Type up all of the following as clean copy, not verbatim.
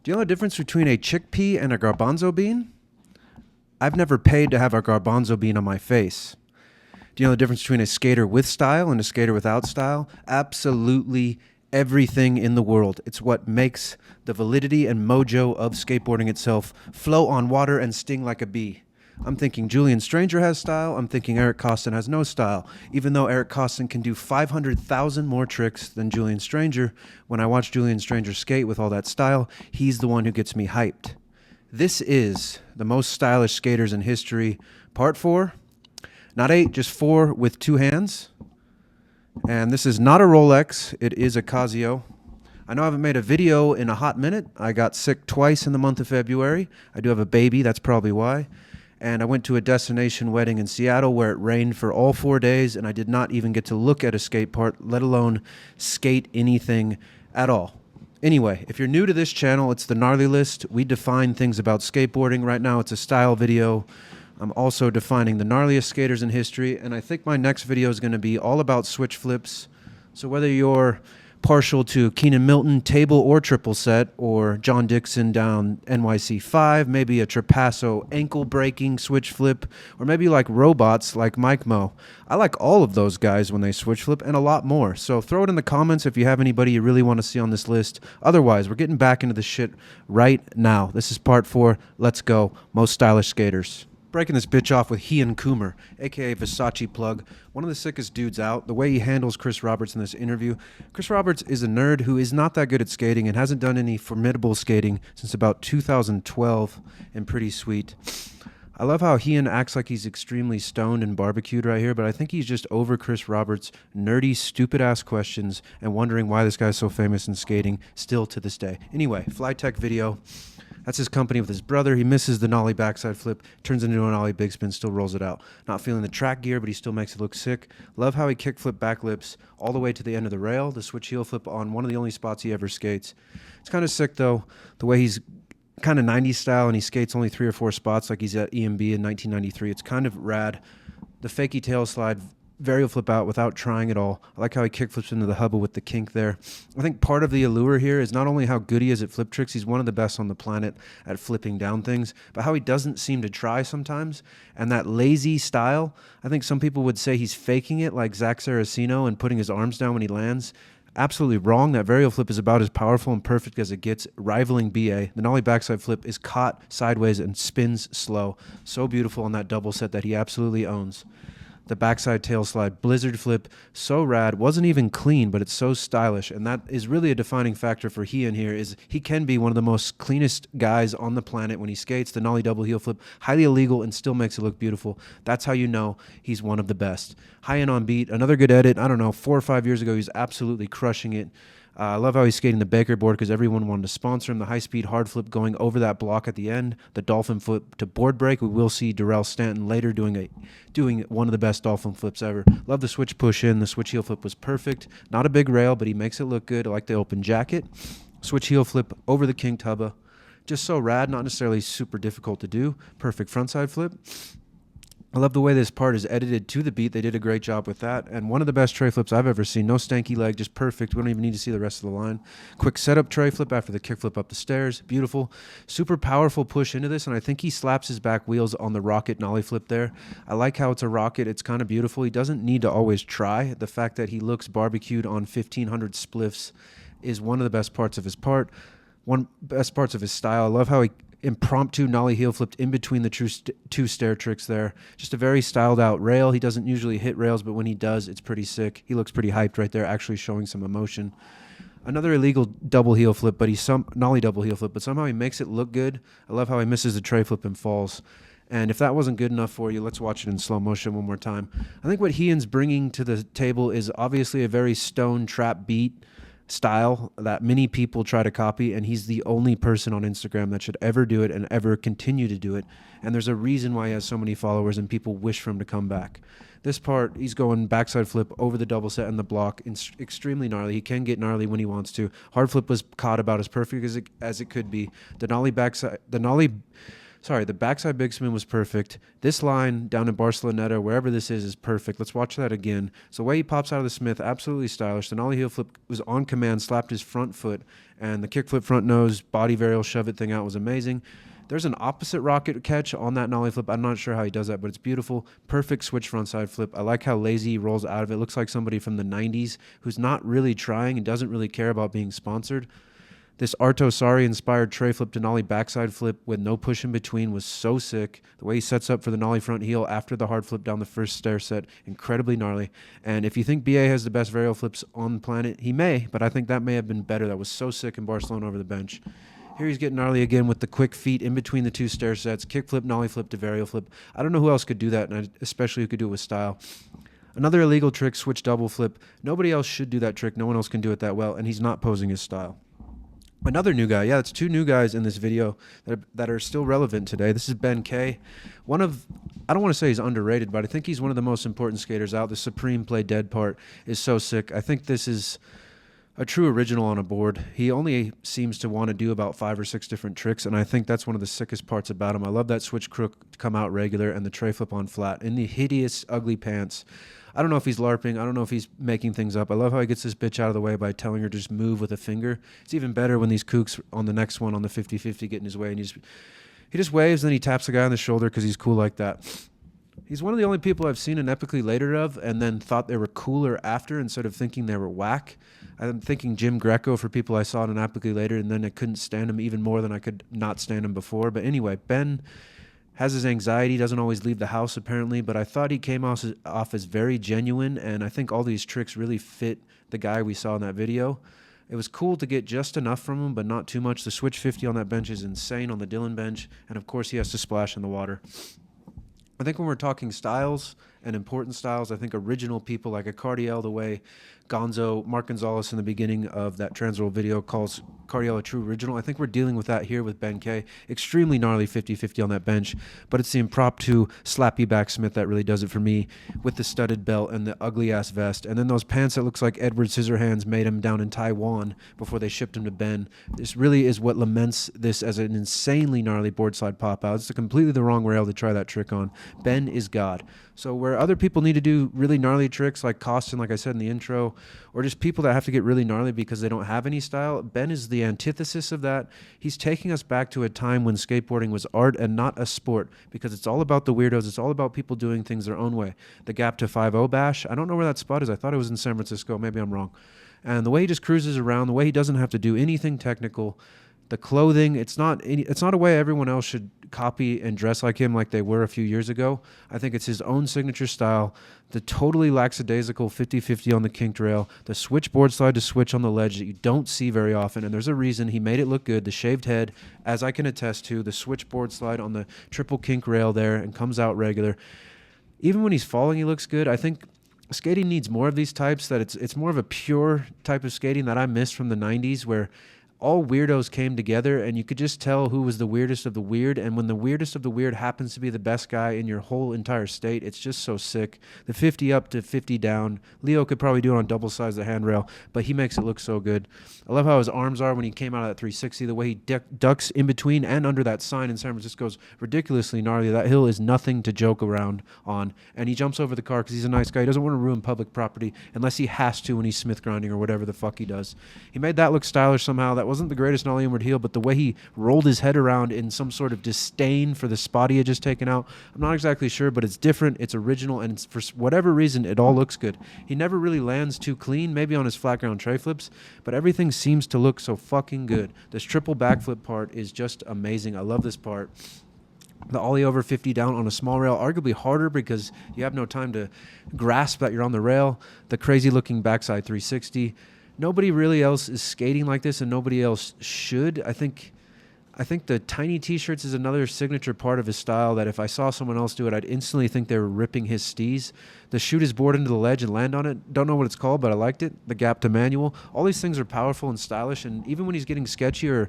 Do you know the difference between a chickpea and a garbanzo bean? I've never paid to have a garbanzo bean on my face. Do you know the difference between a skater with style and a skater without style? Absolutely everything in the world. It's what makes the validity and mojo of skateboarding itself flow on water and sting like a bee. I'm thinking Julian Stranger has style. I'm thinking Eric Costin has no style. Even though Eric Costin can do 500,000 more tricks than Julian Stranger, when I watch Julian Stranger skate with all that style, he's the one who gets me hyped. This is the most stylish skaters in history, part 4. Not 8, just 4 with 2 hands. And this is not a Rolex, it is a Casio. I know I haven't made a video in a hot minute. I got sick twice in the month of February. I do have a baby, that's probably why. And I went to a destination wedding in Seattle where it rained for all 4 days, and I did not even get to look at a skate park, let alone skate anything at all. Anyway, if you're new to this channel, it's the Gnarly List. We define things about skateboarding. Right now it's a style video. I'm also defining the gnarliest skaters in history, and I think my next video is going to be all about switch flips. So whether you're partial to Keenan Milton table or triple set, or John Dixon down NYC 5, maybe a Trapasso ankle breaking switch flip, or maybe like robots like Mike Mo. I like all of those guys when they switch flip and a lot more. So throw it in the comments if you have anybody you really want to see on this list. Otherwise, we're getting back into the shit right now. This is part 4. Let's go. Most stylish skaters. Breaking this bitch off with Hyun Kummer, aka Versace plug, one of the sickest dudes out. The way he handles Chris Roberts in this interview. Chris Roberts is a nerd who is not that good at skating and hasn't done any formidable skating since about 2012, and pretty sweet. I love how Hyun acts like he's extremely stoned and barbecued right here, but I think he's just over Chris Roberts' nerdy, stupid-ass questions and wondering why this guy's so famous in skating still to this day. Anyway, FLYTECC video. That's his company with his brother. He misses the nollie backside flip, turns into an ollie big spin, still rolls it out. Not feeling the track gear, but he still makes it look sick. Love how he kickflip backlips all the way to the end of the rail, the switch heel flip on one of the only spots he ever skates. It's kind of sick, though, the way he's kind of 90s style, and he skates only 3 or 4 spots like he's at EMB in 1993. It's kind of rad. The fakey tail slide, varial flip out without trying at all. I like how he kickflips into the hubba with the kink there. I think part of the allure here is not only how good he is at flip tricks, he's one of the best on the planet at flipping down things, but how he doesn't seem to try sometimes. And that lazy style, I think some people would say he's faking it like Zach Saraceno and putting his arms down when he lands. Absolutely wrong. That varial flip is about as powerful and perfect as it gets, rivaling BA. The nollie backside flip is caught sideways and spins slow. So beautiful on that double set that he absolutely owns. The backside tail slide blizzard flip, so rad. Wasn't even clean, but it's so stylish, and that is really a defining factor for Hyun here. Is he can be one of the most cleanest guys on the planet when he skates. The nollie double heel flip, highly illegal and still makes it look beautiful. That's how you know he's one of the best. Hyun on beat, another good edit. I don't know, 4 or 5 years ago, he was absolutely crushing it. I love how he's skating the Baker board because everyone wanted to sponsor him. The high-speed hard flip going over that block at the end. The dolphin flip to board break. We will see Darrell Stanton later doing one of the best dolphin flips ever. Love the switch push in. The switch heel flip was perfect. Not a big rail, but he makes it look good. I like the open jacket. Switch heel flip over the kinked hubba. Just so rad, not necessarily super difficult to do. Perfect frontside flip. I love the way this part is edited to the beat. They did a great job with that. And one of the best tray flips I've ever seen. No stanky leg, just perfect. We don't even need to see the rest of the line. Quick setup tray flip after the kick flip up the stairs. Beautiful. Super powerful push into this, and I think he slaps his back wheels on the rocket nollie flip there. I like how it's a rocket. It's kind of beautiful. He doesn't need to always try. The fact that he looks barbecued on 1,500 spliffs is one of the best parts of his part. One best parts of his style. I love how he impromptu nollie heel flipped in between the two stair tricks there. Just a very styled out rail. He doesn't usually hit rails, but when he does, it's pretty sick. He looks pretty hyped right there, actually showing some emotion. Another illegal double heel flip, but nollie double heel flip, but somehow he makes it look good. I love how he misses the tray flip and falls. And if that wasn't good enough for you, let's watch it in slow motion one more time. I think what Hyun's bringing to the table is obviously a very stone trap beat style that many people try to copy, and he's the only person on Instagram that should ever do it and ever continue to do it. And there's a reason why he has so many followers and people wish for him to come back. This part, he's going backside flip over the double set and the block. Extremely gnarly. He can get gnarly when he wants to. Hard flip was caught about as perfect as it could be. The nollie Sorry, the backside big spin was perfect. This line down in Barceloneta, wherever this is perfect. Let's watch that again. So the way he pops out of the Smith, absolutely stylish. The nollie heel flip was on command, slapped his front foot, and the kickflip front nose, body varial, shove it thing out was amazing. There's an opposite rocket catch on that nollie flip. I'm not sure how he does that, but it's beautiful. Perfect switch frontside flip. I like how lazy he rolls out of it. Looks like somebody from the 90s who's not really trying and doesn't really care about being sponsored. This Arto-Sari-inspired tray flip to nollie backside flip with no push in between was so sick. The way he sets up for the nollie front heel after the hard flip down the first stair set, incredibly gnarly. And if you think BA has the best varial flips on the planet, he may, but I think that may have been better. That was so sick in Barcelona over the bench. Here he's getting gnarly again with the quick feet in between the two stair sets, kick flip, nollie flip to varial flip. I don't know who else could do that, and especially who could do it with style. Another illegal trick, switch double flip. Nobody else should do that trick. No one else can do it that well, and he's not posing his style. Another new guy. Yeah, it's two new guys in this video that are still relevant today. This is Ben K. I don't want to say he's underrated, but I think he's one of the most important skaters out. The Supreme Play Dead part is so sick. I think this is a true original on a board. He only seems to want to do about 5 or 6 different tricks, and I think that's one of the sickest parts about him. I love that switch crook to come out regular and the tray flip on flat in the hideous, ugly pants. I don't know if he's LARPing. I don't know if he's making things up. I love how he gets this bitch out of the way by telling her to just move with a finger. It's even better when these kooks on the next one on the 50-50 get in his way, and he just waves, and then he taps the guy on the shoulder because he's cool like that. He's one of the only people I've seen an epically later of and then thought they were cooler after instead of thinking they were whack. I'm thinking Jim Greco for people I saw in an epically later, and then I couldn't stand him even more than I could not stand him before. But anyway, Ben has his anxiety, doesn't always leave the house apparently, but I thought he came off as very genuine, and I think all these tricks really fit the guy we saw in that video. It was cool to get just enough from him, but not too much. The switch 50 on that bench is insane on the Dylan bench, and of course he has to splash in the water. I think when we're talking styles and important styles, I think original people like a Cardiel, the way Gonzo, Mark Gonzalez in the beginning of that Transworld video calls Cardiel a true original. I think we're dealing with that here with Ben K. Extremely gnarly 50-50 on that bench, but it's the impromptu slappy backsmith that really does it for me with the studded belt and the ugly-ass vest. And then those pants that looks like Edward Scissorhands made him down in Taiwan before they shipped him to Ben. This really is what laments this as an insanely gnarly board slide pop-out. It's completely the wrong rail to try that trick on. Ben is God. So where other people need to do really gnarly tricks like Costin, like I said in the intro, or just people that have to get really gnarly because they don't have any style, Ben is the antithesis of that. He's taking us back to a time when skateboarding was art and not a sport, because it's all about the weirdos. It's all about people doing things their own way. The Gap to 5-0 bash, I don't know where that spot is. I thought it was in San Francisco. Maybe I'm wrong. And the way he just cruises around, the way he doesn't have to do anything technical, the clothing, it's not a way everyone else should copy and dress like him like they were a few years ago. I think it's his own signature style, the totally lackadaisical 50-50 on the kinked rail, the switchboard slide to switch on the ledge that you don't see very often, and there's a reason he made it look good. The shaved head, as I can attest to, the switchboard slide on the triple kink rail there and comes out regular. Even when he's falling, he looks good. I think skating needs more of these types, that it's more of a pure type of skating that I missed from the 90s, where all weirdos came together and you could just tell who was the weirdest of the weird. And when the weirdest of the weird happens to be the best guy in your whole entire state, it's just so sick. The 50 up to 50 down. Leo could probably do it on double sides of the handrail, but he makes it look so good. I love how his arms are when he came out of that 360. The way he ducks in between and under that sign in San Francisco is ridiculously gnarly. That hill is nothing to joke around on. And he jumps over the car because he's a nice guy. He doesn't want to ruin public property unless he has to when he's smith grinding or whatever the fuck he does. He made that look stylish somehow. That wasn't the greatest nollie inward heel, but the way he rolled his head around in some sort of disdain for the spot he had just taken out, I'm not exactly sure, but it's different, it's original, and it's, for whatever reason, it all looks good. He never really lands too clean, maybe on his flat ground tray flips, but everything seems to look so fucking good. This triple backflip part is just amazing. I love this part. The ollie over 50 down on a small rail, arguably harder because you have no time to grasp that you're on the rail. The crazy looking backside 360. Nobody really else is skating like this, and nobody else should. I think the tiny T-shirts is another signature part of his style that if I saw someone else do it, I'd instantly think they were ripping his steez. The shoot his board into the ledge and land on it. Don't know what it's called, but I liked it. The gap to manual. All these things are powerful and stylish, and even when he's getting sketchy or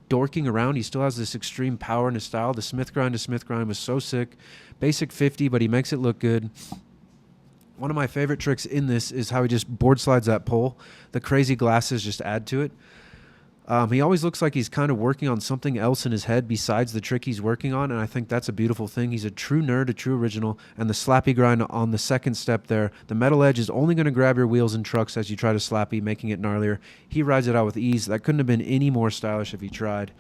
dorking around, he still has this extreme power in his style. The Smith grind to Smith grind was so sick. Basic 50, but he makes it look good. One of my favorite tricks in this is how he just board slides that pole. The crazy glasses just add to it. He always looks like he's kind of working on something else in his head besides the trick he's working on, and I think that's a beautiful thing. He's a true nerd, a true original, and the slappy grind on the second step there. The metal edge is only going to grab your wheels and trucks as you try to slappy, making it gnarlier. He rides it out with ease. That couldn't have been any more stylish if he tried.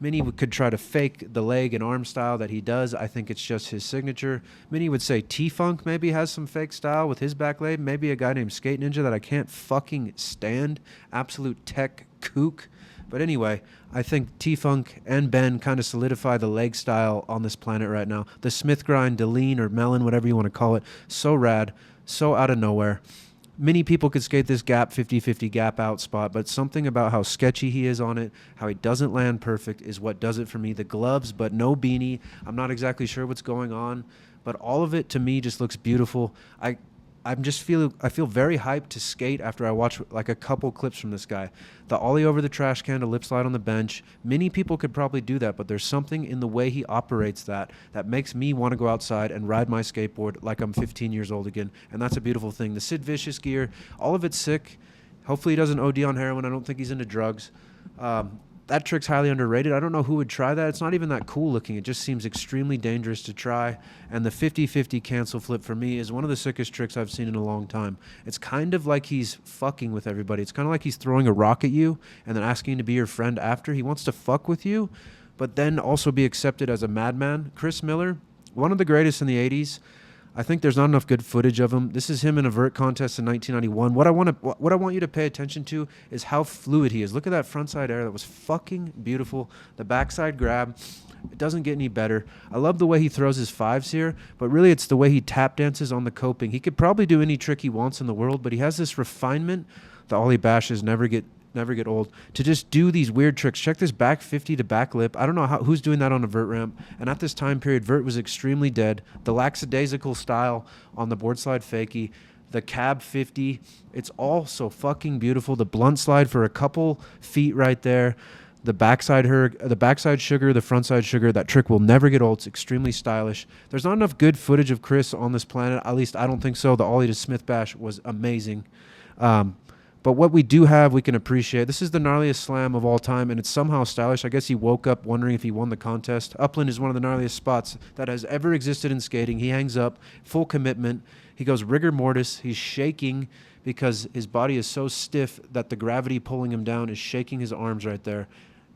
Many could try to fake the leg and arm style that he does. I think it's just his signature. Many would say T-Funk maybe has some fake style with his back leg. Maybe a guy named Skate Ninja that I can't fucking stand. Absolute tech kook. But anyway, I think T-Funk and Ben kind of solidify the leg style on this planet right now. The Smith grind, Deline or Melon, whatever you want to call it, so rad, so out of nowhere. Many people could skate this gap 50-50 gap out spot, but something about how sketchy he is on it, how he doesn't land perfect is what does it for me. The gloves, but no beanie. I'm not exactly sure what's going on, but all of it to me just looks beautiful. I feel very hyped to skate after I watch like a couple clips from this guy. The ollie over the trash can to lip slide on the bench. Many people could probably do that, but there's something in the way he operates that makes me want to go outside and ride my skateboard like I'm 15 years old again, and that's a beautiful thing. The Sid Vicious gear, all of it's sick. Hopefully he doesn't OD on heroin. I don't think he's into drugs. That trick's highly underrated. I don't know who would try that. It's not even that cool looking. It just seems extremely dangerous to try. And the 50-50 cancel flip for me is one of the sickest tricks I've seen in a long time. It's kind of like he's fucking with everybody. It's kind of like he's throwing a rock at you and then asking to be your friend after. He wants to fuck with you, but then also be accepted as a madman. Chris Miller, one of the greatest in the 80s. I think there's not enough good footage of him. This is him in a Vert contest in 1991. What I want you to pay attention to is how fluid he is. Look at that frontside air. That was fucking beautiful. The backside grab, it doesn't get any better. I love the way he throws his fives here, but really it's the way he tap dances on the coping. He could probably do any trick he wants in the world, but he has this refinement. The ollie bashes never get old, to just do these weird tricks. Check this back 50 to back lip. I don't know who's doing that on a Vert ramp. And at this time period, Vert was extremely dead. The lackadaisical style on the board slide fakie, the cab 50, it's all so fucking beautiful. The blunt slide for a couple feet right there. The backside sugar, the frontside sugar. That trick will never get old. It's extremely stylish. There's not enough good footage of Chris on this planet. At least I don't think so. The ollie to Smith bash was amazing. But what we do have, we can appreciate. This is the gnarliest slam of all time, and it's somehow stylish. I guess he woke up wondering if he won the contest. Upland is one of the gnarliest spots that has ever existed in skating. He hangs up, full commitment. He goes rigor mortis. He's shaking because his body is so stiff that the gravity pulling him down is shaking his arms right there.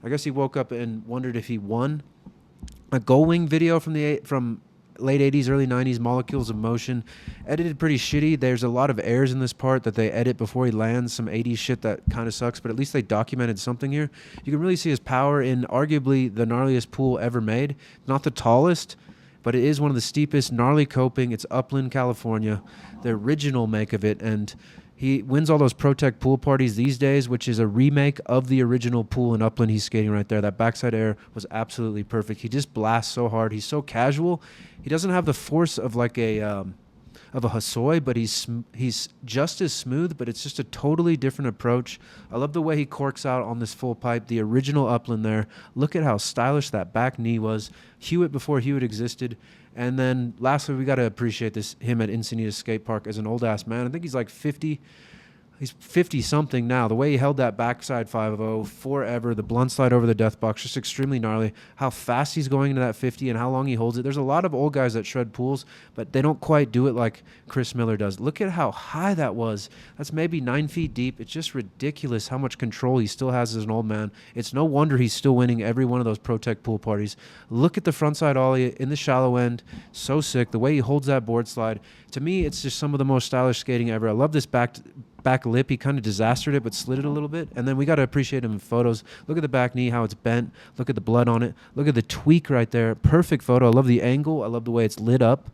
I guess he woke up and wondered if he won. A Gullwing video from late 80s, early 90s, Molecules of Motion. Edited pretty shitty. There's a lot of errors in this part that they edit before he lands. Some 80s shit that kind of sucks, but at least they documented something here. You can really see his power in arguably the gnarliest pool ever made. Not the tallest, but it is one of the steepest. Gnarly coping. It's Upland, California. The original make of it, and he wins all those FLYTECC pool parties these days, which is a remake of the original pool in Upland he's skating right there. That backside air was absolutely perfect. He just blasts so hard. He's so casual. He doesn't have the force of like a Hosoi, but he's just as smooth, but it's just a totally different approach. I love the way he corks out on this full pipe, the original Upland there. Look at how stylish that back knee was. Hewitt before Hewitt existed. And then lastly, we got to appreciate him at Encinitas Skatepark as an old-ass man. I think he's like 50. He's 50-something now. The way he held that backside 5-0 forever, the blunt slide over the death box, just extremely gnarly. How fast he's going into that 50 and how long he holds it. There's a lot of old guys that shred pools, but they don't quite do it like Chris Miller does. Look at how high that was. That's maybe 9 feet deep. It's just ridiculous how much control he still has as an old man. It's no wonder he's still winning every one of those FLYTECC pool parties. Look at the frontside ollie in the shallow end. So sick. The way he holds that board slide. To me, it's just some of the most stylish skating ever. I love this back lip. He kind of disastered it, but slid it a little bit. And then we got to appreciate him in photos. Look at the back knee, how it's bent. Look at the blood on it. Look at the tweak right there. Perfect photo. I love the angle. I love the way it's lit up.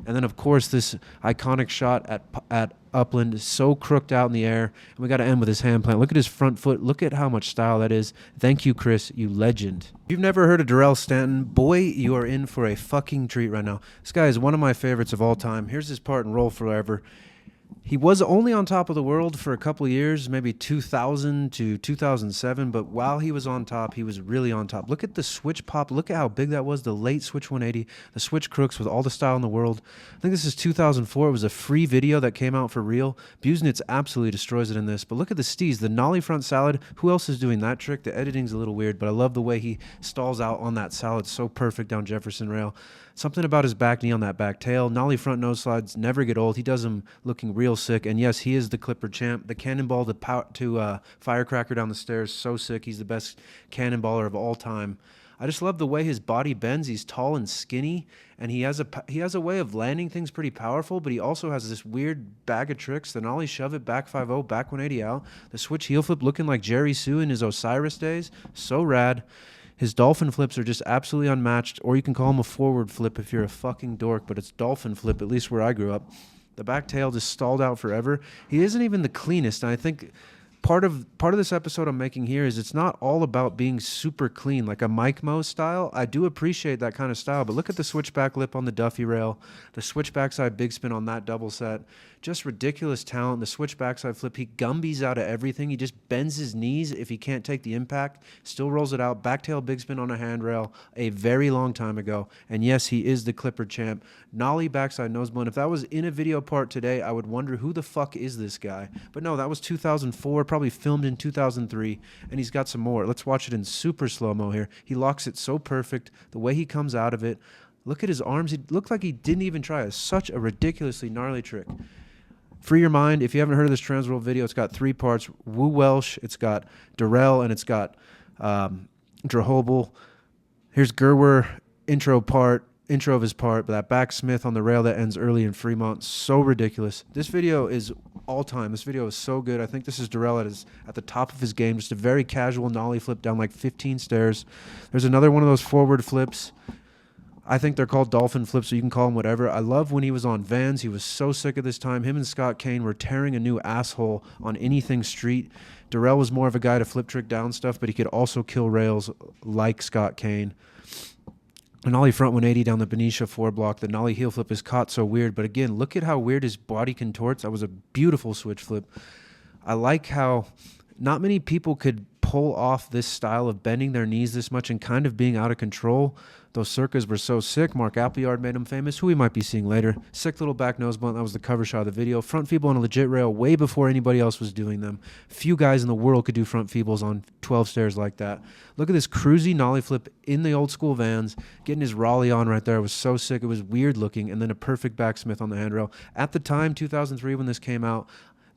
And then, of course, this iconic shot at Upland, so crooked out in the air. And we got to end with his hand plant. Look at his front foot. Look at how much style that is. Thank you, Chris, you legend. If you've never heard of Darrell Stanton, boy, you are in for a fucking treat right now. This guy is one of my favorites of all time. Here's his part in Roll Forever. He was only on top of the world for a couple of years, maybe 2000 to 2007, but while he was on top, he was really on top. Look at the switch pop. Look at how big that was, the late switch 180, the switch crooks with all the style in the world. I think this is 2004. It was a free video that came out for real. Busenitz absolutely destroys it in this, but look at the steez, the nollie front salad. Who else is doing that trick? The editing's a little weird, but I love the way he stalls out on that salad. So perfect down Jefferson rail. Something about his back knee on that back tail. Nollie front nose slides never get old. He does them looking real sick. And yes, he is the Clipper champ. The cannonball to firecracker down the stairs, so sick. He's the best cannonballer of all time. I just love the way his body bends. He's tall and skinny, and he has a way of landing things pretty powerful, but he also has this weird bag of tricks. The nollie shove it, back 5-0, back 180 out. The switch heel flip looking like Jerry Sue in his Osiris days. So rad. His dolphin flips are just absolutely unmatched, or you can call him a forward flip if you're a fucking dork, but it's dolphin flip, at least where I grew up. The back tail just stalled out forever. He isn't even the cleanest, and I think part of this episode I'm making here is it's not all about being super clean, like a Mike Mo style. I do appreciate that kind of style, but look at the switchback lip on the Duffy rail, the switch backside big spin on that double set. Just ridiculous talent. The switch backside flip, he Gumbies out of everything. He just bends his knees if he can't take the impact, still rolls it out. Backtail big spin on a handrail a very long time ago. And yes, he is the Clipper champ. Nollie backside nose blunt. If that was in a video part today, I would wonder who the fuck is this guy. But no, that was 2004, probably filmed in 2003, and he's got some more. Let's watch it in super slow-mo here. He locks it so perfect. The way he comes out of it. Look at his arms. He looked like he didn't even try. It's such a ridiculously gnarly trick. Free your mind. If you haven't heard of this Transworld video, it's got 3 parts. Woo Welsh, it's got Darrell, and it's got Drahobel. Here's Gerwer, intro of his part, but that backsmith on the rail that ends early in Fremont, so ridiculous. This video is all time. This video is so good. I think this is Darrell at the top of his game. Just a very casual nollie flip down like 15 stairs. There's another one of those forward flips. I think they're called dolphin flips, so you can call them whatever. I love when he was on Vans. He was so sick at this time. Him and Scott Kane were tearing a new asshole on anything street. Darrell was more of a guy to flip trick down stuff, but he could also kill rails like Scott Kane. A nollie front 180 down the Benicia 4 block. The nollie heel flip is caught so weird, but again, look at how weird his body contorts. That was a beautiful switch flip. I like how not many people could pull off this style of bending their knees this much and kind of being out of control. Those circas were so sick. Mark Appleyard made him famous, who we might be seeing later. Sick little back nose blunt. That was the cover shot of the video. Front feeble on a legit rail way before anybody else was doing them. Few guys in the world could do front feebles on 12 stairs like that. Look at this cruisy nollie flip in the old school Vans. Getting his Raleigh on right there. It was so sick. It was weird looking. And then a perfect backsmith on the handrail. At the time, 2003, when this came out,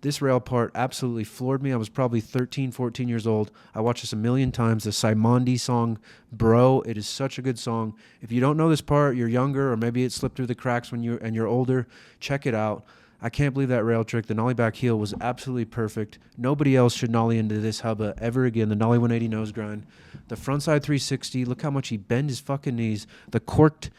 this rail part absolutely floored me. I was probably 13, 14 years old. I watched this a million times. The Simondi song, Bro, it is such a good song. If you don't know this part, you're younger, or maybe it slipped through the cracks when you're older, check it out. I can't believe that rail trick. The nollie back heel was absolutely perfect. Nobody else should nollie into this hubba ever again. The nollie 180 nose grind. The frontside 360, look how much he bent his fucking knees. The corked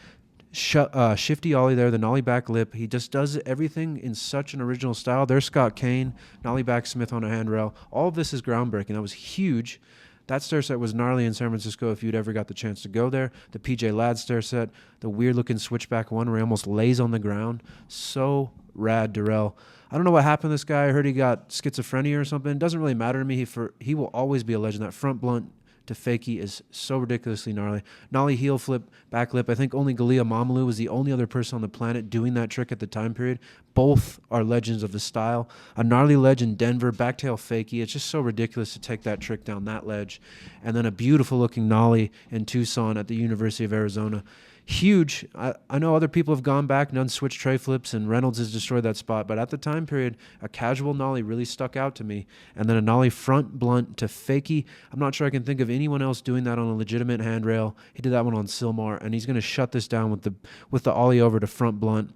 shifty ollie there, the nollie back lip. He just does everything in such an original style. There's Scott Kane, nollie back Smith on a handrail. All of this is groundbreaking. That was huge. That stair set was gnarly in San Francisco if you'd ever got the chance to go there. The PJ Ladd stair set, the weird looking switchback one where he almost lays on the ground. So rad, Darrell. I don't know what happened to this guy. I heard he got schizophrenia or something. It doesn't really matter to me. He will always be a legend. That front blunt to fakie is so ridiculously gnarly. Nollie heel flip, back lip. I think only Galea Mamalu was the only other person on the planet doing that trick at the time period. Both are legends of the style. A gnarly ledge in Denver, backtail fakie. It's just so ridiculous to take that trick down that ledge. And then a beautiful looking nollie in Tucson at the University of Arizona. Huge. I know other people have gone back and done switch tray flips, and Reynolds has destroyed that spot. But at the time period, a casual nollie really stuck out to me. And then a nollie front blunt to fakie. I'm not sure I can think of anyone else doing that on a legitimate handrail. He did that one on Silmar, and he's going to shut this down with the ollie over to front blunt.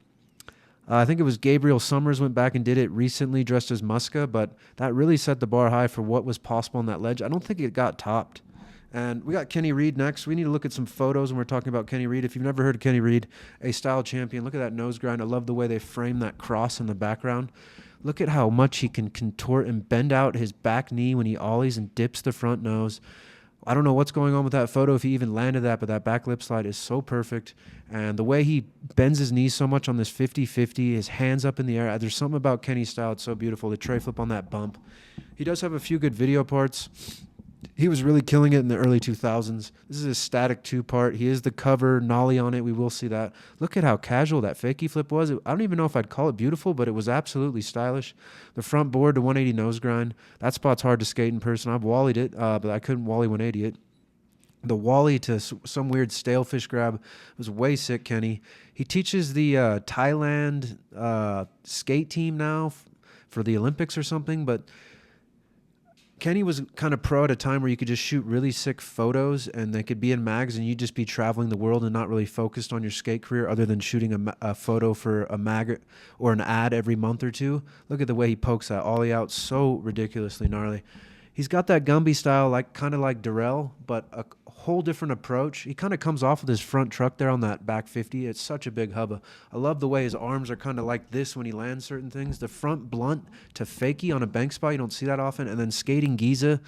I think it was Gabriel Summers went back and did it recently dressed as Muska, but that really set the bar high for what was possible on that ledge. I don't think it got topped. And we got Kenny Reed next. We need to look at some photos when we're talking about Kenny Reed. If you've never heard of Kenny Reed, a style champion, look at that nose grind. I love the way they frame that cross in the background. Look at how much he can contort and bend out his back knee when he ollies and dips the front nose. I don't know what's going on with that photo, if he even landed that, but that back lip slide is so perfect. And the way he bends his knees so much on this 50-50, his hands up in the air. There's something about Kenny's style. It's so beautiful. The tray flip on that bump. He does have a few good video parts. He was really killing it in the early 2000s. This is a static 2-part. He is the cover, nollie on it. We will see that. Look at how casual that fakie flip was. I don't even know if I'd call it beautiful, but it was absolutely stylish. The front board to 180 nose grind. That spot's hard to skate in person. I've wallied it, but I couldn't wally 180 it. The wally to some weird stale fish grab was way sick, Kenny. He teaches the Thailand skate team now for the Olympics or something, but Kenny was kind of pro at a time where you could just shoot really sick photos and they could be in mags and you'd just be traveling the world and not really focused on your skate career other than shooting a photo for a mag or an ad every month or two. Look at the way he pokes that ollie out, so ridiculously gnarly. He's got that Gumby style, like kind of like Darrell, but a whole different approach. He kind of comes off with his front truck there on that back 50. It's such a big hubba. I love the way his arms are kind of like this when he lands certain things. The front blunt to fakie on a bank spot, you don't see that often. And then skating Keyzer.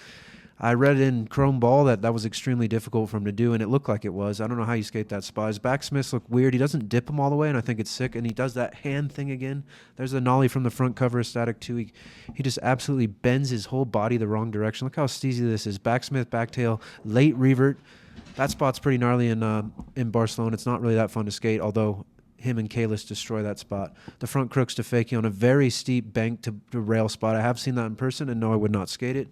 I read in Chrome Ball that was extremely difficult for him to do, and it looked like it was. I don't know how you skate that spot. His backsmiths look weird. He doesn't dip them all the way, and I think it's sick. And he does that hand thing again. There's a nollie from the front cover of Static 2. He just absolutely bends his whole body the wrong direction. Look how steezy this is. Backsmith, backtail, late revert. That spot's pretty gnarly in Barcelona. It's not really that fun to skate, although him and Kalis destroy that spot. The front crooks to fakie on a very steep bank to rail spot. I have seen that in person, and no, I would not skate it.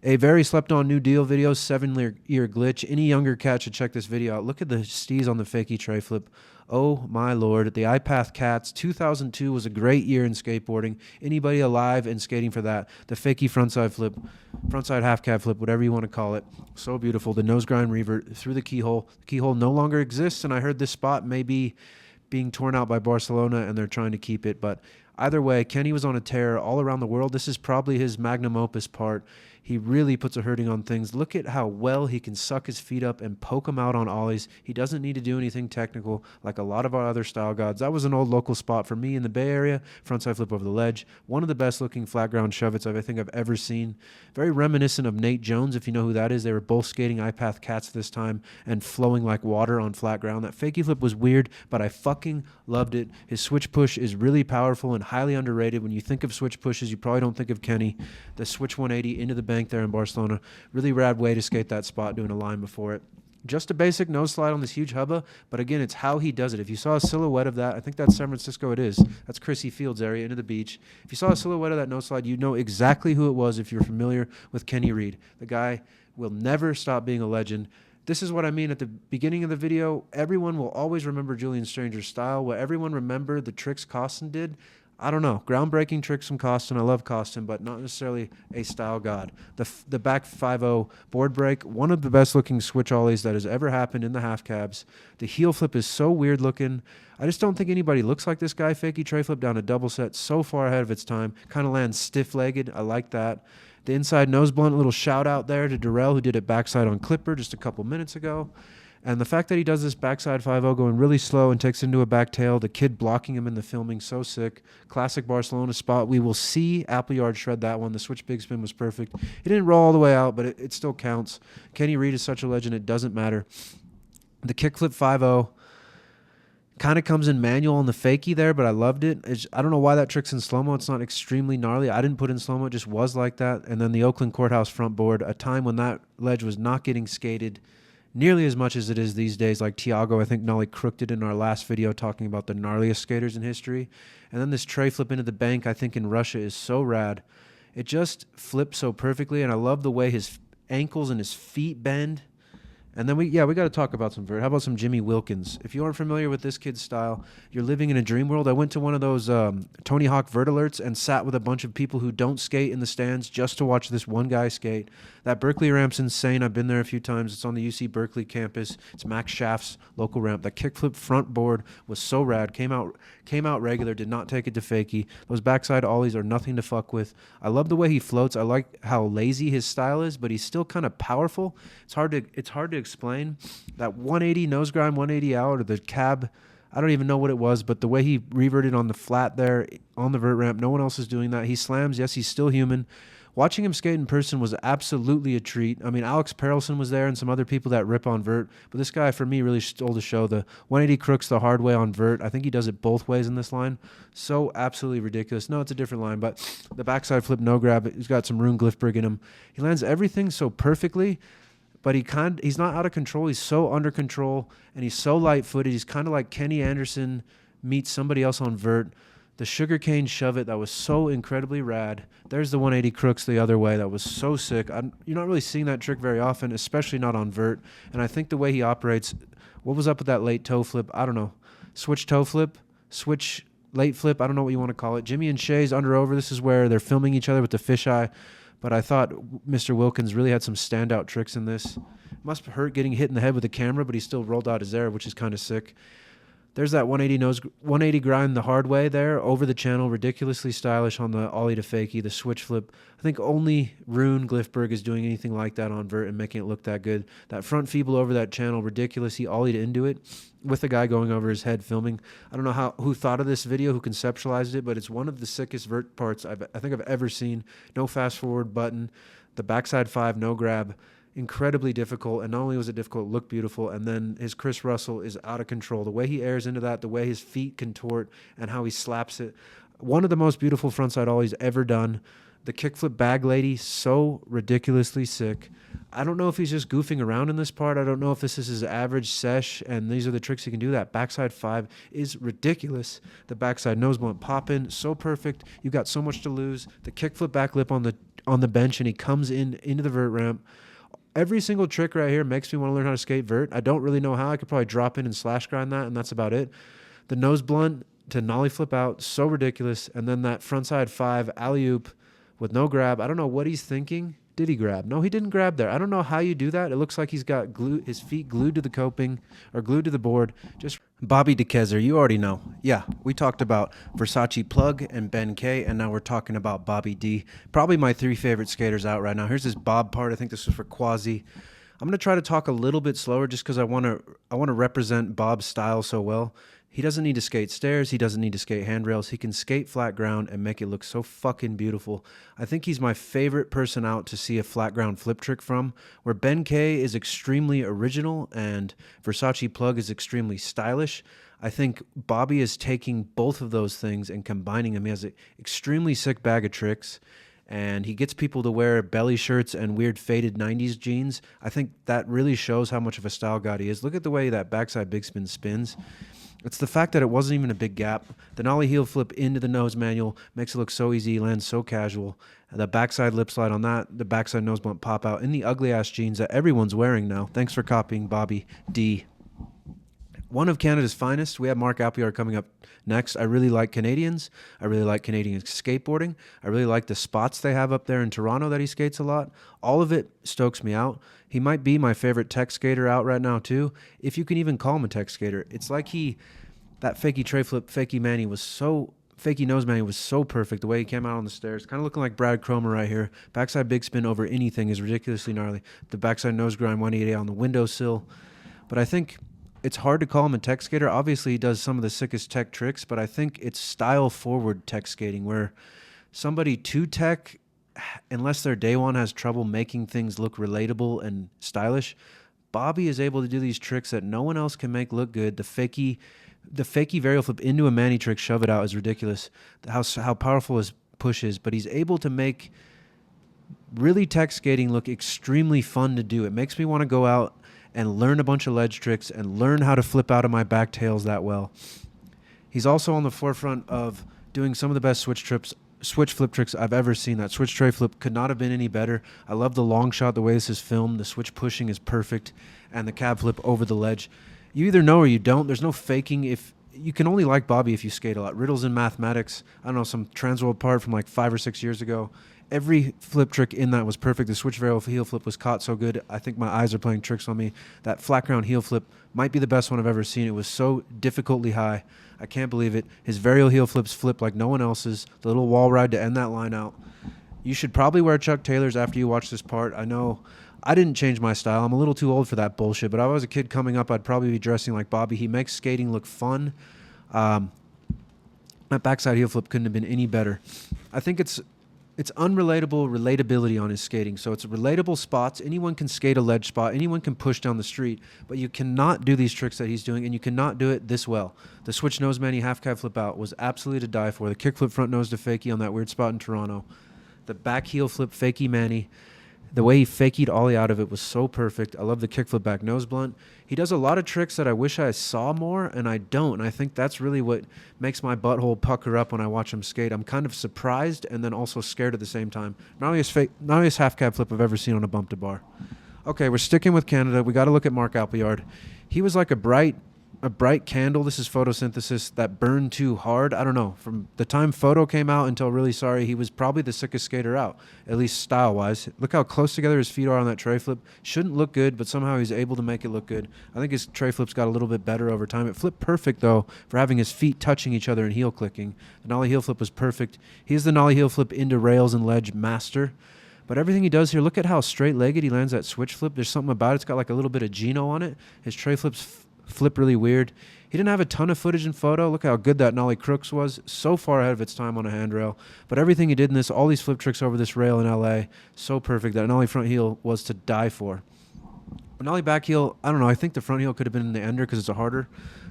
A very slept-on New Deal video, 7-year glitch. Any younger cat should check this video out. Look at the steez on the fakie tray flip. Oh, my Lord. The iPath Cats, 2002 was a great year in skateboarding. Anybody alive and skating for that. The fakie frontside flip, frontside half cab flip, whatever you want to call it. So beautiful. The nose grind revert through the keyhole. The keyhole no longer exists, and I heard this spot may be being torn out by Barcelona, and they're trying to keep it. But either way, Kenny was on a tear all around the world. This is probably his magnum opus part. He really puts a hurting on things. Look at how well he can suck his feet up and poke them out on ollies. He doesn't need to do anything technical like a lot of our other style gods. That was an old local spot for me in the Bay Area. Frontside flip over the ledge. One of the best looking flat ground shove-its I think I've ever seen. Very reminiscent of Nate Jones, if you know who that is. They were both skating iPath Cats this time and flowing like water on flat ground. That fakie flip was weird, but I fucking loved it. His switch push is really powerful and highly underrated. When you think of switch pushes, you probably don't think of Kenny. The switch 180 into the bank there in Barcelona. Really rad way to skate that spot, doing a line before it. Just a basic nose slide on this huge hubba, but again, it's how he does it. If you saw a silhouette of that, I think that's San Francisco it is. That's Chrissy Fields area into the beach. If you saw a silhouette of that nose slide, you'd know exactly who it was if you're familiar with Kenny Reed. The guy will never stop being a legend. This is what I mean at the beginning of the video. Everyone will always remember Julian Stranger's style. Will everyone remember the tricks Costin did? I don't know. Groundbreaking tricks from Costin. I love Costin, but not necessarily a style god. The back 5-0 board break, one of the best looking switch ollies that has ever happened in the half cabs. The heel flip is so weird looking. I just don't think anybody looks like this guy. Fakie tray flip down a double set, so far ahead of its time. Kind of lands stiff-legged. I like that. The inside nose blunt, a little shout out there to Darrell, who did it backside on Clipper just a couple minutes ago. And the fact that he does this backside 5-0 going really slow and takes into a back tail, the kid blocking him in the filming, so sick. Classic Barcelona spot. We will see Appleyard shred that one. The switch big spin was perfect. It didn't roll all the way out, but it still counts. Kenny Reed is such a legend, it doesn't matter. The kickflip 5-0 kind of comes in manual on the fakie there, but I loved it. I don't know why that trick's in slow-mo. It's not extremely gnarly. I didn't put in slow-mo. It just was like that. And then the Oakland Courthouse front board, a time when that ledge was not getting skated nearly as much as it is these days. Like Tiago, I think Nolly crooked it in our last video talking about the gnarliest skaters in history. And then this tray flip into the bank, I think in Russia, is so rad. It just flips so perfectly, and I love the way his ankles and his feet bend. And then we got to talk about some Vert. How about some Jimmy Wilkins? If you aren't familiar with this kid's style, you're living in a dream world. I went to one of those Tony Hawk Vert alerts and sat with a bunch of people who don't skate in the stands just to watch this one guy skate. That Berkeley ramp's insane. I've been there a few times. It's on the UC Berkeley campus. It's Max Schaff's local ramp. That kickflip front board was so rad. Came out regular, did not take it to fakie. Those backside ollies are nothing to fuck with. I love the way he floats. I like how lazy his style is, but he's still kind of powerful. It's hard to explain. That 180 nose grind, 180 out, or the cab, I don't even know what it was, but the way he reverted on the flat there on the vert ramp, no one else is doing that. He slams. Yes, he's still human. Watching him skate in person was absolutely a treat. I mean, Alex Perelson was there and some other people that rip on Vert, but this guy, for me, really stole the show. The 180 crooks the hard way on Vert. I think he does it both ways in this line. So absolutely ridiculous. No, it's a different line, but the backside flip no grab, he's got some Rune Glifberg in him. He lands everything so perfectly, but he's not out of control. He's so under control, and he's so light-footed. He's kind of like Kenny Anderson meets somebody else on Vert. The sugarcane shove it, that was so incredibly rad. There's the 180 crooks the other way. That was so sick. You're not really seeing that trick very often, especially not on Vert. And I think the way he operates, what was up with that late toe flip? I don't know. Switch toe flip? Switch late flip? I don't know what you want to call it. Jimmy and Shay's under over. This is where they're filming each other with the fisheye. But I thought Mr. Wilkins really had some standout tricks in this. Must hurt getting hit in the head with the camera, but he still rolled out his air, which is kind of sick. There's that 180 grind the hard way there, over the channel, ridiculously stylish on the ollie to fakie, the switch flip. I think only Rune Glifberg is doing anything like that on Vert and making it look that good. That front feeble over that channel, ridiculous. He ollied into it with the guy going over his head filming. I don't know who thought of this video, who conceptualized it, but it's one of the sickest Vert parts I think I've ever seen. No fast forward button, the backside 5, no grab. Incredibly difficult, and not only was it difficult, it looked beautiful, and then his Chris Russell is out of control. The way he airs into that, the way his feet contort, and how he slaps it. One of the most beautiful frontside ollies ever done. The kickflip bag lady, so ridiculously sick. I don't know if he's just goofing around in this part. I don't know if this is his average sesh, and these are the tricks he can do. That backside 5 is ridiculous. The backside nose blunt pop in, so perfect. You've got so much to lose. The kickflip back lip on the bench, and he comes into the Vert ramp. Every single trick right here makes me want to learn how to skate Vert. I don't really know how. I could probably drop in and slash grind that, and that's about it. The nose blunt to nollie flip out, so ridiculous. And then that frontside 5 alley-oop with no grab. I don't know what he's thinking. Did he grab? No, he didn't grab there. I don't know how you do that. It looks like he's got his feet glued to the coping or glued to the board. Just Bobby Keyezer, you already know. Yeah, we talked about Versace Plug and Ben K, and now we're talking about Bobby D. Probably my 3 favorite skaters out right now. Here's this Bob part. I think this was for Quasi. I'm going to try to talk a little bit slower just because I want to represent Bob's style so well. He doesn't need to skate stairs. He doesn't need to skate handrails. He can skate flat ground and make it look so fucking beautiful. I think he's my favorite person out to see a flat ground flip trick from, where Ben K is extremely original and Versace Plug is extremely stylish. I think Bobby is taking both of those things and combining them. He has an extremely sick bag of tricks, and he gets people to wear belly shirts and weird faded 90s jeans. I think that really shows how much of a style god he is. Look at the way that backside big spin spins. It's the fact that it wasn't even a big gap. The nollie heel flip into the nose manual makes it look so easy. He lands so casual. The backside lip slide on that, the backside nose blunt pop out in the ugly-ass jeans that everyone's wearing now. Thanks for copying, Bobby D. One of Canada's finest. We have Mark Appleyard coming up next. I really like Canadians. I really like Canadian skateboarding. I really like the spots they have up there in Toronto that he skates a lot. All of it stokes me out. He might be my favorite tech skater out right now too, if you can even call him a tech skater. It's like that fakie tray flip, fakie nose manny was so perfect. The way he came out on the stairs, kind of looking like Brad Cromer right here. Backside big spin over anything is ridiculously gnarly. The backside nose grind 180 on the windowsill. But I think it's hard to call him a tech skater. Obviously, he does some of the sickest tech tricks, but I think it's style-forward tech skating, where somebody too tech, unless their day one has trouble making things look relatable and stylish, Bobby is able to do these tricks that no one else can make look good. The fakie varial flip into a manny trick, shove it out, is ridiculous. How powerful his push is, but he's able to make really tech skating look extremely fun to do. It makes me want to go out and learn a bunch of ledge tricks and learn how to flip out of my back tails that well. He's also on the forefront of doing some of the best switch flip tricks I've ever seen. That switch tray flip could not have been any better. I love the long shot, the way this is filmed. The switch pushing is perfect, and the cab flip over the ledge. You either know or you don't. There's no faking. If you can only like Bobby if you skate a lot. Riddles in mathematics. I don't know, some Transworld part from like 5 or 6 years ago. Every flip trick in that was perfect. The switch varial heel flip was caught so good. I think my eyes are playing tricks on me. That flat ground heel flip might be the best one I've ever seen. It was so difficultly high. I can't believe it. His varial heel flips flip like no one else's. The little wall ride to end that line out. You should probably wear Chuck Taylors after you watch this part. I know I didn't change my style. I'm a little too old for that bullshit, but if I was a kid coming up, I'd probably be dressing like Bobby. He makes skating look fun. That backside heel flip couldn't have been any better. I think it's it's unrelatable relatability on his skating. So it's relatable spots. Anyone can skate a ledge spot. Anyone can push down the street. But you cannot do these tricks that he's doing, and you cannot do it this well. The switch nose manny half cab flip out was absolutely to die for. The kickflip front nose to fakie on that weird spot in Toronto. The back heel flip fakie manny. The way he fakied ollie out of it was so perfect. I love the kickflip back nose blunt. He does a lot of tricks that I wish I saw more, and I don't. And I think that's really what makes my butthole pucker up when I watch him skate. I'm kind of surprised and then also scared at the same time. Not only his half cab flip I've ever seen on a bump to bar. Okay, we're sticking with Canada. We got to look at Mark Appleyard. He was like a bright candle. This is Photosynthesis that burned too hard. I don't know. From the time Photo came out until Really Sorry, he was probably the sickest skater out, at least style-wise. Look how close together his feet are on that tray flip. Shouldn't look good, but somehow he's able to make it look good. I think his tray flips got a little bit better over time. It flipped perfect, though, for having his feet touching each other and heel clicking. The nollie heel flip was perfect. He's the nollie heel flip into rails and ledge master. But everything he does here, look at how straight-legged he lands that switch flip. There's something about it. It's got like a little bit of Geno on it. His tray flips flip really weird. He didn't have a ton of footage in Photo. Look how good that nollie crooks was. So far ahead of its time on a handrail. But everything he did in this, all these flip tricks over this rail in LA, so perfect. That nollie front heel was to die for. A nollie back heel, I don't know. I think the front heel could have been in the ender because it's a harder.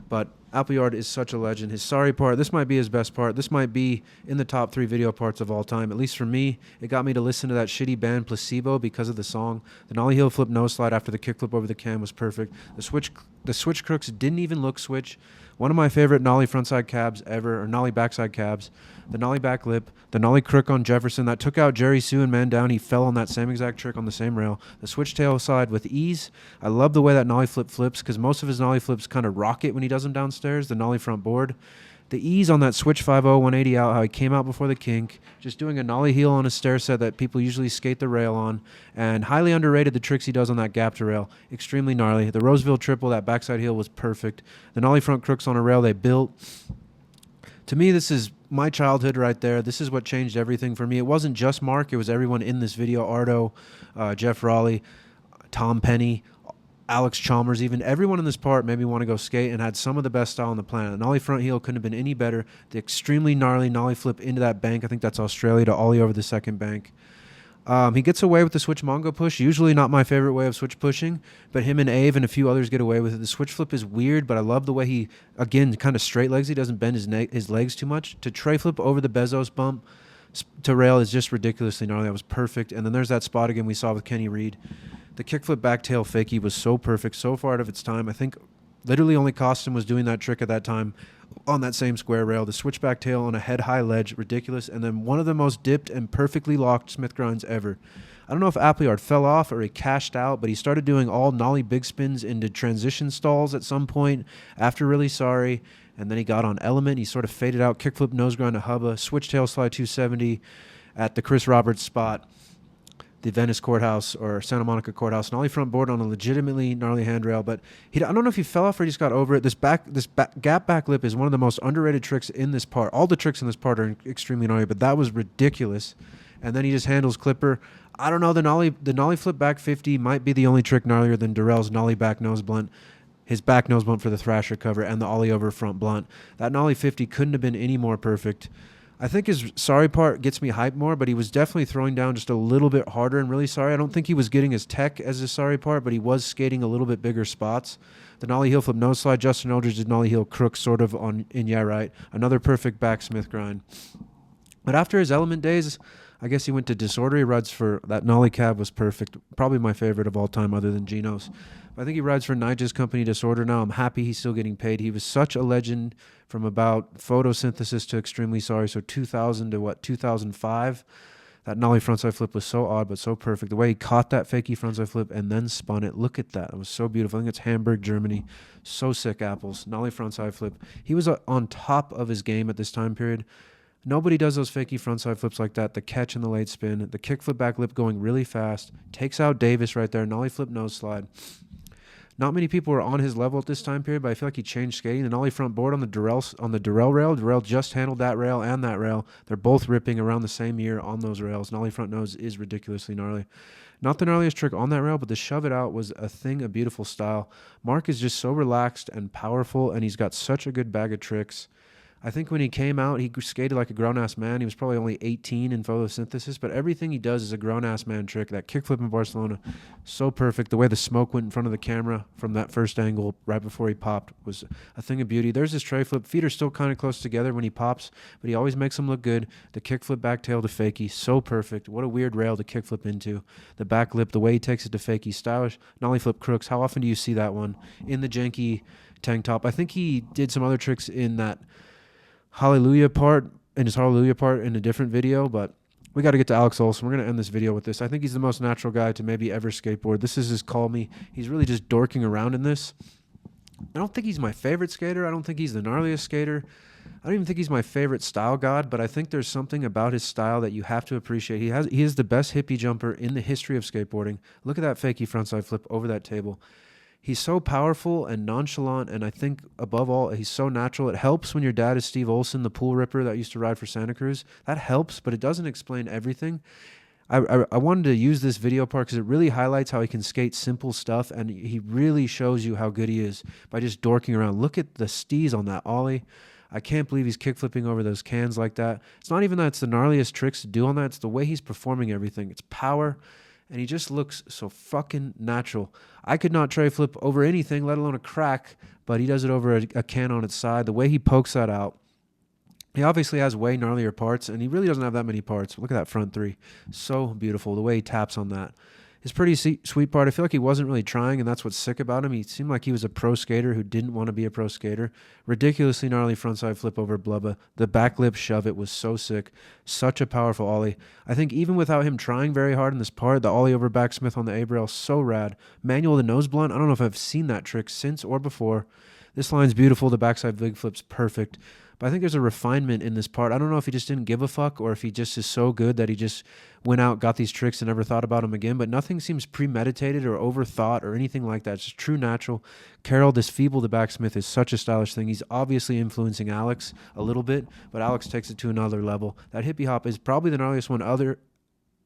But Appleyard is such a legend. His sorry part, this might be his best part. This might be in the top 3 video parts of all time. At least for me, it got me to listen to that shitty band Placebo because of the song. The nollie heel flip nose slide after the kickflip over the cam was perfect. The switch crooks didn't even look switch. One of my favorite nollie frontside cabs ever, or nollie backside cabs. The nollie back lip, the nollie crook on Jefferson that took out Jerry Sue and man down. He fell on that same exact trick on the same rail. The switch tail slide with ease. I love the way that nollie flip flips because most of his nollie flips kind of rocket when he does them downstairs. The nollie front board. The ease on that switch 5-0 180 out, how he came out before the kink, just doing a nollie heel on a stair set that people usually skate the rail on, and highly underrated the tricks he does on that gap to rail. Extremely gnarly. The Roseville triple, that backside heel was perfect. The nollie front crooks on a rail they built. To me, this is my childhood right there. This is what changed everything for me. It wasn't just Mark. It was everyone in this video. Ardo, Jeff Raleigh, Tom Penny, Alex Chalmers, even everyone in this part made me want to go skate and had some of the best style on the planet. The nollie front heel couldn't have been any better. The extremely gnarly nollie flip into that bank. I think that's Australia to ollie over the second bank. He gets away with the switch Mongo push. Usually not my favorite way of switch pushing, but him and Ave and a few others get away with it. The switch flip is weird, but I love the way he, again, kind of straight legs. He doesn't bend his legs too much. To tray flip over the Bezos bump to rail is just ridiculously gnarly. That was perfect. And then there's that spot again we saw with Kenny Reed. The kickflip back tail fakie was so perfect, so far out of its time. I think literally only Costin was doing that trick at that time on that same square rail. The switchback tail on a head-high ledge, ridiculous. And then one of the most dipped and perfectly locked Smith grinds ever. I don't know if Appleyard fell off or he cashed out, but he started doing all nollie big spins into transition stalls at some point after Really Sorry. And then he got on Element. He sort of faded out, kickflip nose grind to hubba, switch tail slide 270 at the Chris Roberts spot, the Venice Courthouse or Santa Monica Courthouse, nollie front board on a legitimately gnarly handrail. But I don't know if he fell off or he just got over it. This gap back lip is one of the most underrated tricks in this part. All the tricks in this part are extremely gnarly, but that was ridiculous. And then he just handles Clipper. I don't know, the nollie flip back 50 might be the only trick gnarlier than Darrell's nollie back nose blunt. His back nose blunt for the Thrasher cover and the ollie over front blunt. That nollie 50 couldn't have been any more perfect. I think his sorry part gets me hyped more, but he was definitely throwing down just a little bit harder and Really Sorry. I don't think he was getting as tech as his sorry part, but he was skating a little bit bigger spots. The nollie heel flip nose slide, Justin Eldridge did nollie heel crook sort of on in Yeah Right. Another perfect back Smith grind. But after his Element days, I guess he went to Disorder. He rides for that nollie cab was perfect. Probably my favorite of all time other than Geno's. But I think he rides for Nigel's company Disorder now. I'm happy he's still getting paid. He was such a legend from about Photosynthesis to Extremely Sorry. So 2000 to 2005. That nollie frontside flip was so odd but so perfect. The way he caught that fakie frontside flip and then spun it. Look at that. It was so beautiful. I think it's Hamburg, Germany. So sick apples. Nollie frontside flip. He was on top of his game at this time period. Nobody does those fakie frontside flips like that. The catch and the late spin. The kickflip back lip going really fast. Takes out Davis right there. Nollie flip nose slide. Not many people were on his level at this time period, but I feel like he changed skating. The nollie front board on the Darrell rail. Darrell just handled that rail and that rail. They're both ripping around the same year on those rails. Nollie front nose is ridiculously gnarly. Not the gnarliest trick on that rail, but the shove it out was a beautiful style. Mark is just so relaxed and powerful, and he's got such a good bag of tricks. I think when he came out, he skated like a grown-ass man. He was probably only 18 in Photosynthesis, but everything he does is a grown-ass man trick. That kickflip in Barcelona, so perfect. The way the smoke went in front of the camera from that first angle right before he popped was a thing of beauty. There's his tray flip. Feet are still kind of close together when he pops, but he always makes them look good. The kickflip back tail to fakie, so perfect. What a weird rail to kickflip into. The back lip, the way he takes it to fakie, stylish. Nollie flip crooks. How often do you see that one in the janky tank top? I think he did some other tricks in that Hallelujah part, in his Hallelujah part in a different video, but we got to get to Alex Olson. We're going to end this video with this. I think he's the most natural guy to maybe ever skateboard. This is his call me. He's really just dorking around in this. I don't think he's my favorite skater. I don't think he's the gnarliest skater. I don't even think he's my favorite style god, but I think there's something about his style that you have to appreciate. He is the best hippie jumper in the history of skateboarding. Look at that fakie frontside flip over that table. He's so powerful and nonchalant, and I think, above all, he's so natural. It helps when your dad is Steve Olson, the pool ripper that used to ride for Santa Cruz. That helps, but it doesn't explain everything. I wanted to use this video part because it really highlights how he can skate simple stuff, and he really shows you how good he is by just dorking around. Look at the steez on that ollie. I can't believe he's kickflipping over those cans like that. It's not even that it's the gnarliest tricks to do on that. It's the way he's performing everything. It's power. And he just looks so fucking natural. I could not tray flip over anything, let alone a crack, but he does it over a can on its side. The way he pokes that out. He obviously has way gnarlier parts, and he really doesn't have that many parts. Look at that front three. So beautiful. The way he taps on that. His pretty sweet part, I feel like he wasn't really trying, and that's what's sick about him. He seemed like he was a pro skater who didn't want to be a pro skater. Ridiculously gnarly frontside flip over Blubba. The back lip shove it was so sick. Such a powerful ollie. I think even without him trying very hard in this part, the ollie over backsmith on the A-brail, so rad. Manual the nose blunt, I don't know if I've seen that trick since or before. This line's beautiful. The backside vig flip's perfect. But I think there's a refinement in this part. I don't know if he just didn't give a fuck or if he just is so good that he just went out, got these tricks, and never thought about them again. But nothing seems premeditated or overthought or anything like that. It's just true natural. Carroll, this feeble the backsmith is such a stylish thing. He's obviously influencing Alex a little bit, but Alex takes it to another level. That hippie hop is probably the gnarliest one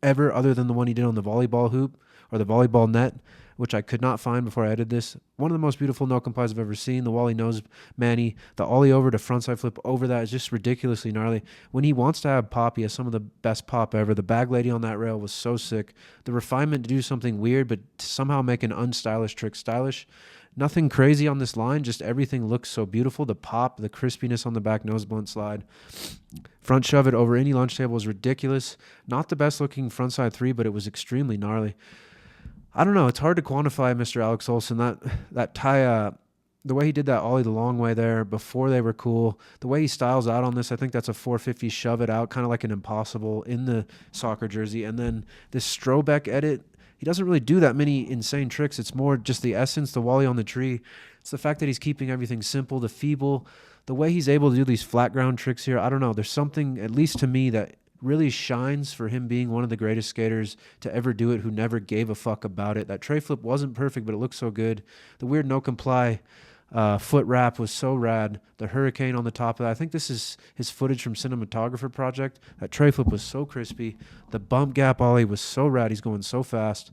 ever other than the one he did on the volleyball hoop or the volleyball net, which I could not find before I edited this. One of the most beautiful no complies I've ever seen. The Wally nose Manny, the ollie over to frontside flip over that is just ridiculously gnarly. When he wants to have pop, he has some of the best pop ever. The bag lady on that rail was so sick. The refinement to do something weird, but to somehow make an unstylish trick stylish. Nothing crazy on this line, just everything looks so beautiful. The pop, the crispiness on the back nose blunt slide. Front shove it over any lunch table was ridiculous. Not the best looking frontside three, but it was extremely gnarly. I don't know. It's hard to quantify Mr. Alex Olson. That tie, the way he did that ollie the long way there before they were cool. The way he styles out on this, I think that's a 450 shove it out, kind of like an impossible in the soccer jersey. And then this Strobeck edit, he doesn't really do that many insane tricks. It's more just the essence, the wally on the tree. It's the fact that he's keeping everything simple, the feeble, the way he's able to do these flat ground tricks here. I don't know. There's something, at least to me, that really shines for him being one of the greatest skaters to ever do it who never gave a fuck about it. That tray flip wasn't perfect, but it looked so good. The weird no comply foot wrap was so rad. The hurricane on the top of that. I think this is his footage from Cinematographer Project. That tray flip was so crispy. The bump gap ollie was so rad. He's going so fast.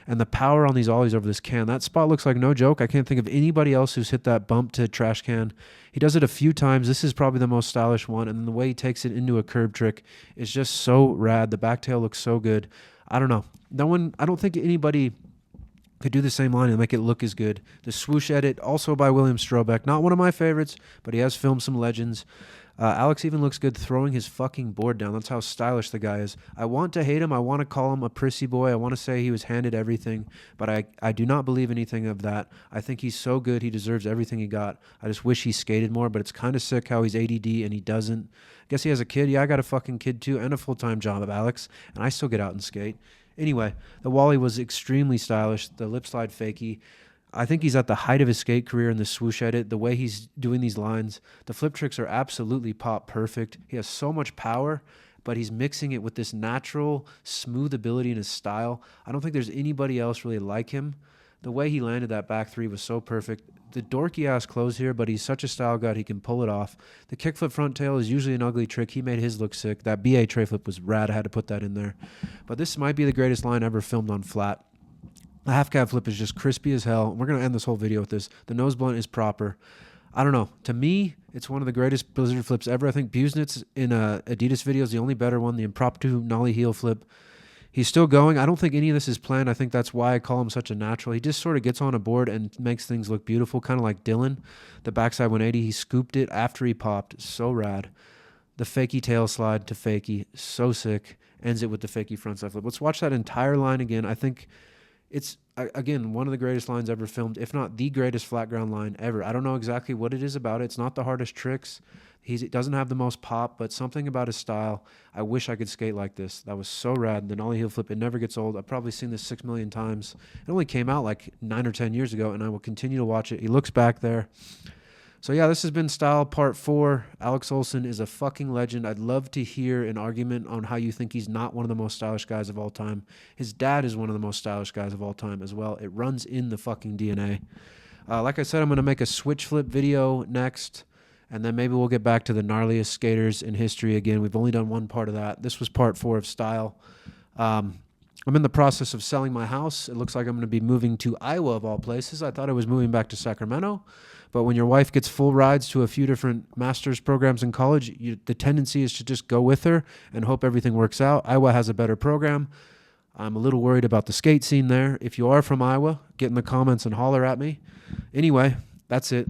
And the power on these ollies over this can. That spot looks like no joke. I can't think of anybody else who's hit that bump to trash can. He does it a few times. This is probably the most stylish one. And then the way he takes it into a curb trick is just so rad. The back tail looks so good. I don't know. I don't think anybody could do the same line and make it look as good. The swoosh edit, also by William Strobeck. Not one of my favorites, but he has filmed some legends. Alex even looks good throwing his fucking board down. That's how stylish the guy is. I want to hate him. I want to call him a prissy boy. I want to say he was handed everything, but I do not believe anything of that. I think he's so good. He deserves everything he got. I just wish he skated more, but it's kind of sick how he's ADD and he doesn't. I guess he has a kid. Yeah, I got a fucking kid too and a full-time job of Alex, and I still get out and skate. Anyway, the wally was extremely stylish. The lip slide fakie. I think he's at the height of his skate career in the swoosh edit. The way he's doing these lines, the flip tricks are absolutely pop perfect. He has so much power, but he's mixing it with this natural, smooth ability in his style. I don't think there's anybody else really like him. The way he landed that back three was so perfect. The dorky-ass close here, but he's such a style god, he can pull it off. The kickflip front tail is usually an ugly trick. He made his look sick. That BA tray flip was rad. I had to put that in there. But this might be the greatest line ever filmed on flat. The half cab flip is just crispy as hell. We're going to end this whole video with this. The nose blunt is proper. I don't know. To me, it's one of the greatest blizzard flips ever. I think Busenitz in a Adidas video is the only better one. The impromptu nollie heel flip. He's still going. I don't think any of this is planned. I think that's why I call him such a natural. He just sort of gets on a board and makes things look beautiful, kind of like Dylan. The backside 180, he scooped it after he popped. So rad. The fakie tail slide to fakie. So sick. Ends it with the fakie frontside flip. Let's watch that entire line again. I think it's, again, one of the greatest lines ever filmed, if not the greatest flat ground line ever. I don't know exactly what it is about it. It's not the hardest tricks. He doesn't have the most pop, but something about his style. I wish I could skate like this. That was so rad. The nollie heel flip, it never gets old. I've probably seen this 6 million times. It only came out like 9 or 10 years ago, and I will continue to watch it. He looks back there. So yeah, this has been Style Part 4. Alex Olson is a fucking legend. I'd love to hear an argument on how you think he's not one of the most stylish guys of all time. His dad is one of the most stylish guys of all time as well. It runs in the fucking DNA. Like I said, I'm going to make a switch flip video next, and then maybe we'll get back to the gnarliest skaters in history again. We've only done one part of that. This was Part 4 of Style. I'm in the process of selling my house. It looks like I'm going to be moving to Iowa, of all places. I thought I was moving back to Sacramento. But when your wife gets full rides to a few different master's programs in college, the tendency is to just go with her and hope everything works out. Iowa has a better program. I'm a little worried about the skate scene there. If you are from Iowa, get in the comments and holler at me. Anyway, that's it.